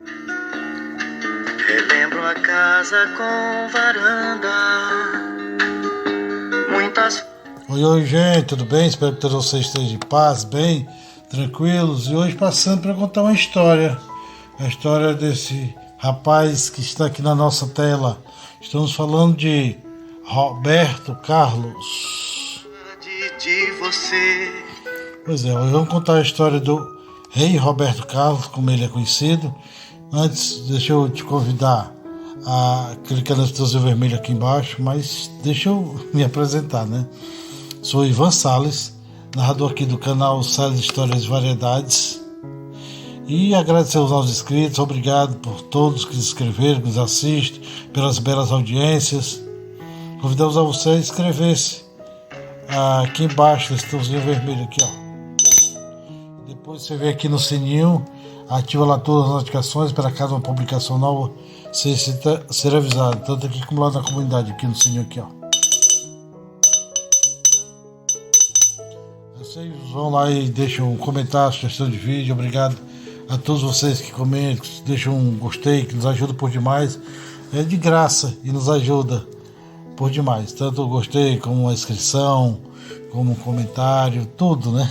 Relembro a casa com varanda, muitas... Oi, gente, tudo bem? Espero que todos vocês estejam de paz, bem, tranquilos. E hoje passando para contar uma história. A história desse rapaz que está aqui na nossa tela. Estamos falando de Roberto Carlos. de você. Pois é, hoje vamos contar a história do rei Roberto Carlos, como ele é conhecido. Antes, deixa eu te convidar a clicar no botãozinho vermelho aqui embaixo, mas deixa eu me apresentar, né? Sou Ivan Salles, narrador aqui do canal Salles Histórias e Variedades. E agradecer aos novos inscritos, obrigado por todos que se inscreveram, que nos assistem, pelas belas audiências. Convidamos a você a inscrever-se aqui embaixo, nesse botãozinho vermelho aqui, ó. Depois você vem aqui no sininho, ativa lá todas as notificações para caso uma publicação nova ser avisado, tanto aqui como lá na comunidade, aqui no sininho aqui, ó. Vocês vão lá e deixam um comentário, sugestão de vídeo. Obrigado a todos vocês que comentam, que deixam um gostei, que nos ajuda por demais. É de graça e nos ajuda por demais, tanto o gostei como a inscrição, como um comentário, tudo, né?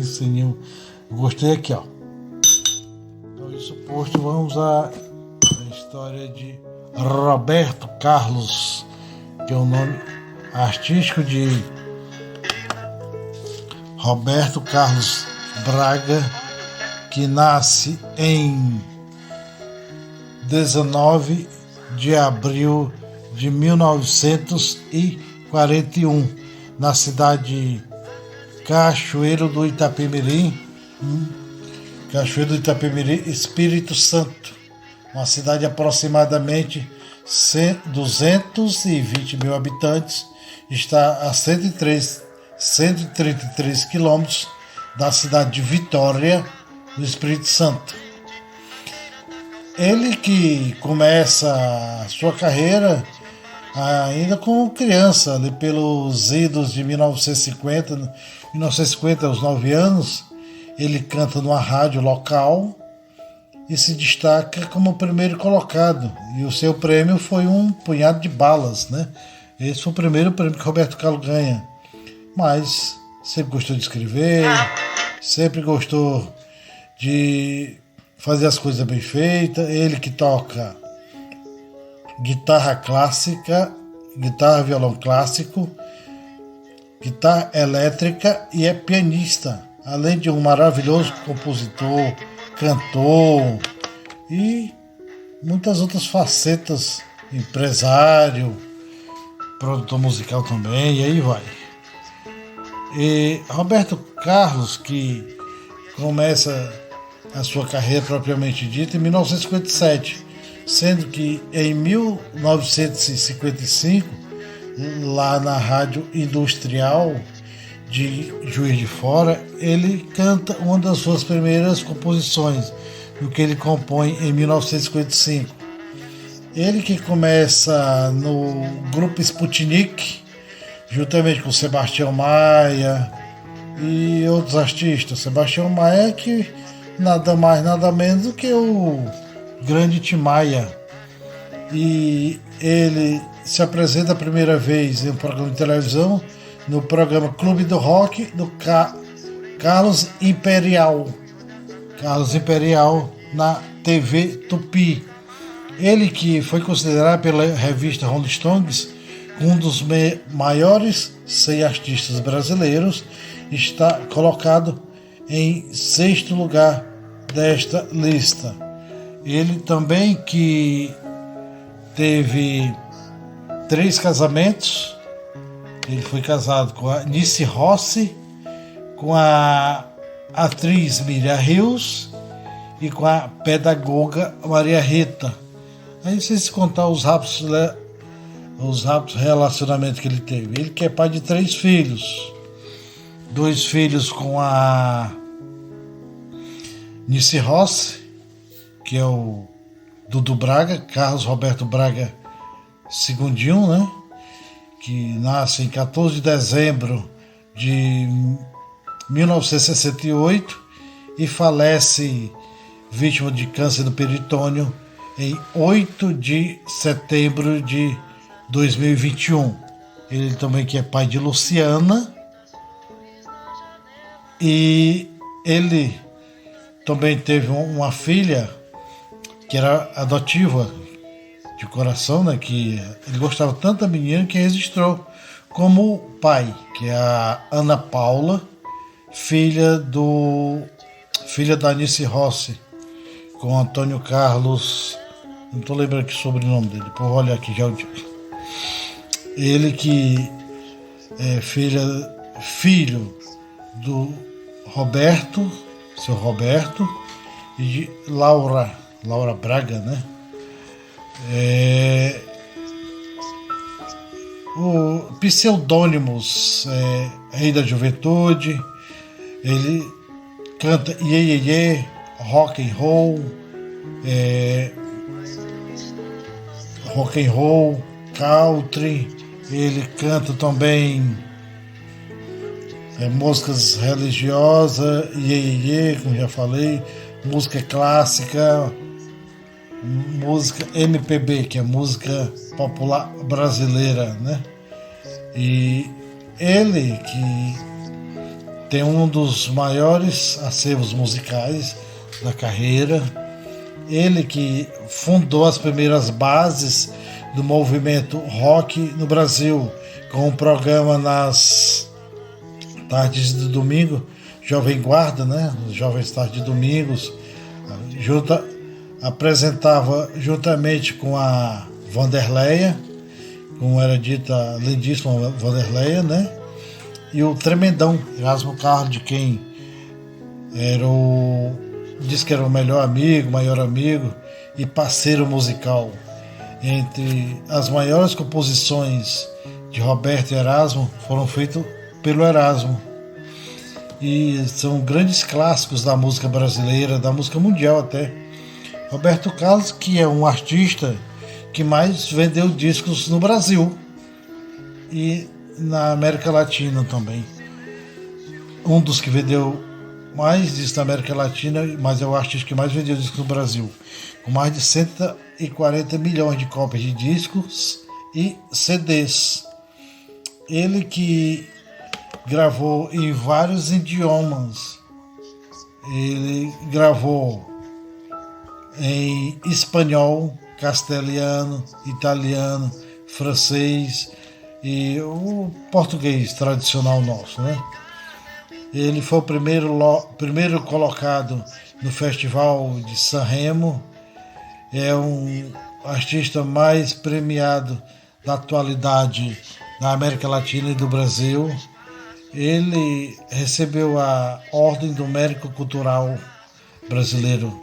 Sininho, gostei aqui, ó. Então, isso posto, vamos à história de Roberto Carlos, que é o nome artístico de Roberto Carlos Braga, que nasce em 19 de abril de 1941, na cidade de Cachoeiro do Itapemirim, Espírito Santo, uma cidade de aproximadamente 220 mil habitantes, está a 133 quilômetros da cidade de Vitória, no Espírito Santo. Ele que começa a sua carreira ainda como criança, ali pelos idos de 1950, aos 9 anos, ele canta numa rádio local e se destaca como o primeiro colocado. E o seu prêmio foi um punhado de balas, né? Esse foi o primeiro prêmio que Roberto Carlos ganha. Mas sempre gostou de escrever, sempre gostou de fazer as coisas bem feitas. Ele que toca guitarra clássica, guitarra violão clássico, guitarra elétrica e é pianista, além de um maravilhoso compositor, cantor e muitas outras facetas, empresário, produtor musical também, e aí vai. E Roberto Carlos, que começa a sua carreira propriamente dita em 1957, sendo que em 1955, lá na Rádio Industrial de Juiz de Fora, ele canta uma das suas primeiras composições, do que ele compõe em 1955. Ele que começa no grupo Sputnik, juntamente com Sebastião Maia e outros artistas. Sebastião Maia, que nada mais, nada menos do que o grande Tim Maia. E ele se apresenta a primeira vez em um programa de televisão, no programa Clube do Rock, do Carlos Imperial, na TV Tupi. Ele que foi considerado pela revista Rolling Stones um dos maiores 100 artistas brasileiros, está colocado em 6º lugar desta lista. Ele também que teve 3 casamentos. Ele foi casado com a Nice Rossi, com a atriz Miriam Rios e com a pedagoga Maria Rita. Aí sem se contar os rápidos relacionamentos que ele teve. Ele que é pai de 3 filhos. 2 filhos com a Nice Rossi, que é o Dudu Braga, Carlos Roberto Braga Segundinho, né? Que nasce em 14 de dezembro de 1968 e falece vítima de câncer do peritônio em 8 de setembro de 2021. Ele também que é pai de Luciana, e ele também teve uma filha que era adotiva de coração, né, que ele gostava tanto da menina que registrou como pai, que é a Ana Paula, filha da Anice Rossi, com Antônio Carlos, não estou lembrando aqui o sobrenome dele, por olhar aqui já o dia. Ele que é filho do Roberto, seu Roberto, e de Laura Braga, né? O pseudônimos Rei da Juventude, ele canta Iê Iê Iê, rock and roll, country. Ele canta também músicas religiosas, Iê Iê Iê, como já falei, música clássica, música MPB, que é música popular brasileira, né? E ele que tem um dos maiores acervos musicais da carreira, ele que fundou as primeiras bases do movimento rock no Brasil, com um programa nas tardes de domingo, Jovem Guarda, né? Os Jovens Tardes de Domingos, apresentava juntamente com a Vanderleia, como era dita, a lindíssima Vanderleia, né? E o tremendão Erasmo Carlos, de quem diz que era o melhor amigo, maior amigo e parceiro musical. Entre as maiores composições de Roberto e Erasmo foram feitas pelo Erasmo. E são grandes clássicos da música brasileira, da música mundial até. Roberto Carlos, que é um artista que mais vendeu discos no Brasil e na América Latina também. Um dos que vendeu mais discos na América Latina, mas é o artista que mais vendeu discos no Brasil, com mais de 140 milhões de cópias de discos e CDs. Ele que gravou em vários idiomas. Ele gravou em espanhol, castelhano, italiano, francês e o português tradicional nosso, né? Ele foi o primeiro colocado no Festival de San Remo. É um artista mais premiado da atualidade na América Latina e do Brasil. Ele recebeu a Ordem do Mérito Cultural Brasileiro.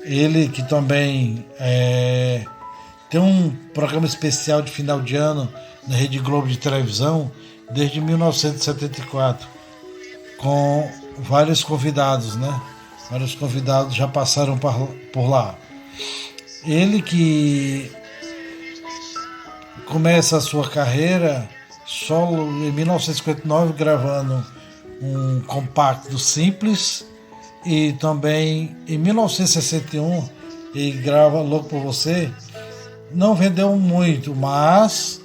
Ele que também tem um programa especial de final de ano na Rede Globo de televisão desde 1974, com vários convidados, né? Vários convidados já passaram por lá. Ele que começa a sua carreira solo em 1959, gravando um compacto simples, e também em 1961 ele grava Louco por Você. Não vendeu muito, mas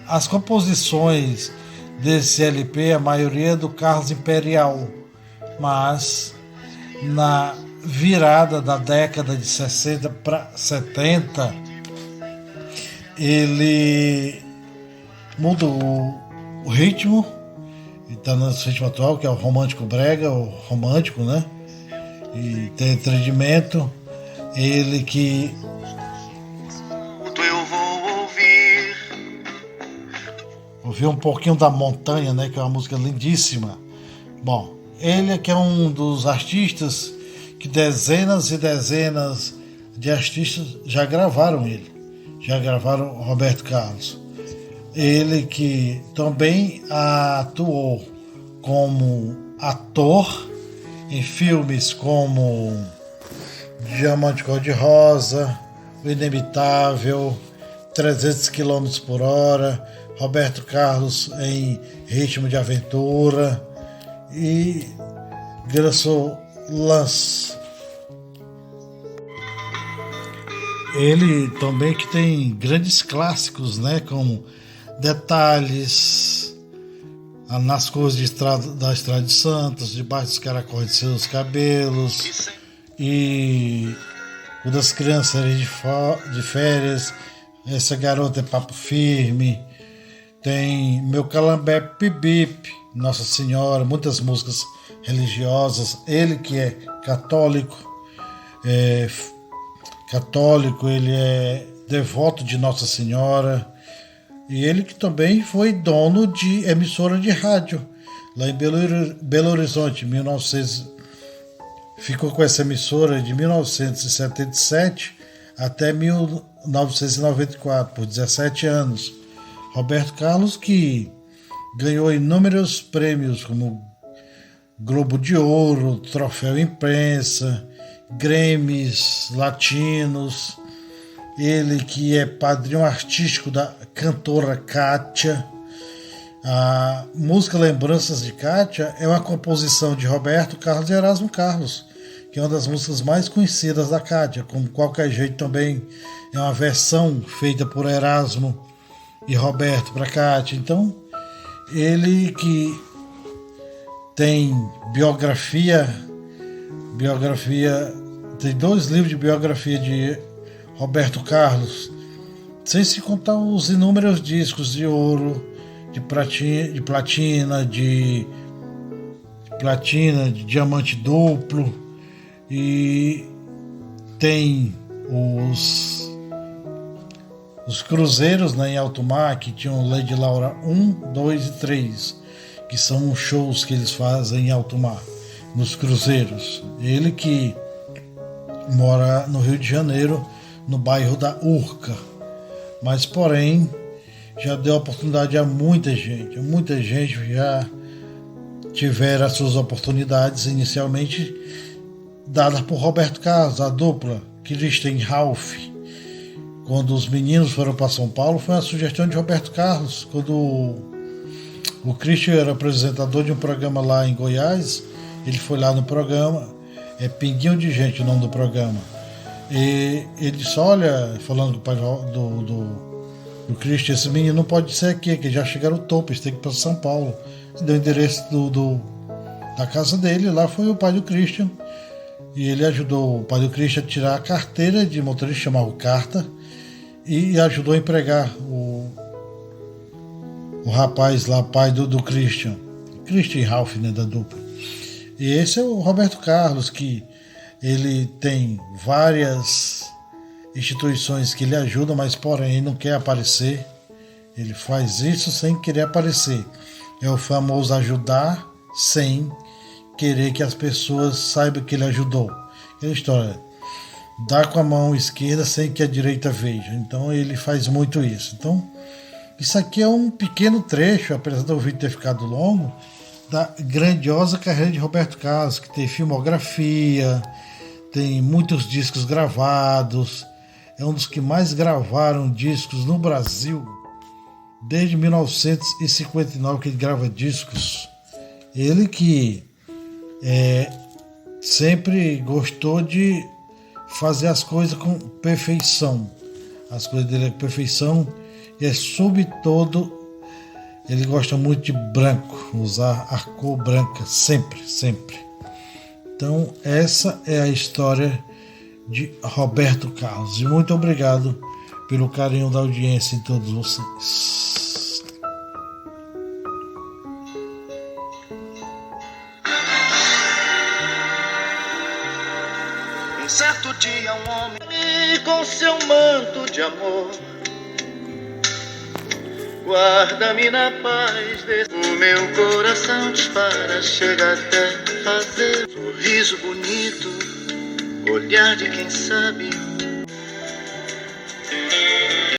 as composições desse LP, a maioria é do Carlos Imperial, mas na virada da década de 60 para 70 ele muda o ritmo, e está no ritmo atual, que é o romântico brega, o romântico, né? E tem entendimento. Ele que eu vou ouviu um pouquinho da Montanha, né? Que é uma música lindíssima. Bom, ele que é um dos artistas que dezenas e dezenas de artistas já gravaram ele. Já gravaram Roberto Carlos. Ele que também atuou como ator em filmes como Diamante Cor-de-Rosa, O Inemitável, 300 km por hora, Roberto Carlos em Ritmo de Aventura, e Lance. Ele também que tem grandes clássicos, né, como Detalhes, Nas Cores da Estrada de Santos, Debaixo dos Caracóis de Seus Cabelos, e Quando as Crianças Eram de Férias, Essa Garota é Papo Firme, tem Meu Calambé Pibip, Nossa Senhora, muitas músicas religiosas. Ele que é católico, ele é devoto de Nossa Senhora, e ele que também foi dono de emissora de rádio lá em Belo Horizonte, ficou com essa emissora de 1977 até 1994, por 17 anos. Roberto Carlos, que ganhou inúmeros prêmios como Globo de Ouro, Troféu Imprensa, Grêmios Latinos. Ele que é padrinho artístico da cantora Kátia. A música Lembranças de Kátia é uma composição de Roberto Carlos e Erasmo Carlos, que é uma das músicas mais conhecidas da Kátia. Como Qualquer Jeito também é uma versão feita por Erasmo e Roberto para Kátia. Então, ele que tem biografia, tem 2 livros de biografia de Roberto Carlos, sem se contar os inúmeros discos de ouro, de platina, de diamante duplo, e tem os cruzeiros, né, em alto mar, que tinham Lady Laura 1, 2 e 3, que são shows que eles fazem em alto mar, nos cruzeiros. Ele que mora no Rio de Janeiro, no bairro da Urca, mas porém já deu oportunidade a muita gente já tiveram as suas oportunidades inicialmente dadas por Roberto Carlos, a dupla Christian e Ralph. Quando os meninos foram para São Paulo, foi uma sugestão de Roberto Carlos. Quando o Christian era apresentador de um programa lá em Goiás, ele foi lá no programa, Pinguinho de Gente o nome do programa, e ele disse: olha, falando com o pai do Christian, esse menino não pode ser aqui, que já chegaram no topo, eles têm que ir para São Paulo. E deu o endereço da casa dele, lá foi o pai do Christian, e ele ajudou o pai do Christian a tirar a carteira de motorista, chamava Carta, e ajudou a empregar o rapaz lá, pai do Christian e Ralph, né, da dupla. E esse é o Roberto Carlos, que ele tem várias instituições que lhe ajudam, mas porém não quer aparecer. Ele faz isso sem querer aparecer. É o famoso ajudar sem querer que as pessoas saibam que ele ajudou. Aquela história, dá com a mão esquerda sem que a direita veja. Então ele faz muito isso. Então isso aqui é um pequeno trecho, apesar do vídeo ter ficado longo, da grandiosa carreira de Roberto Carlos, que tem filmografia, tem muitos discos gravados, é um dos que mais gravaram discos no Brasil, desde 1959 que ele grava discos. Ele que sempre gostou de fazer as coisas com perfeição. As coisas dele é com perfeição, e sobretudo ele gosta muito de branco, usar a cor branca sempre. Então essa é a história de Roberto Carlos, e muito obrigado pelo carinho da audiência de todos vocês. Um certo dia um homem com seu manto de amor, guarda-me na paz o meu coração dispara, chega até fazer sorriso bonito, olhar de quem sabe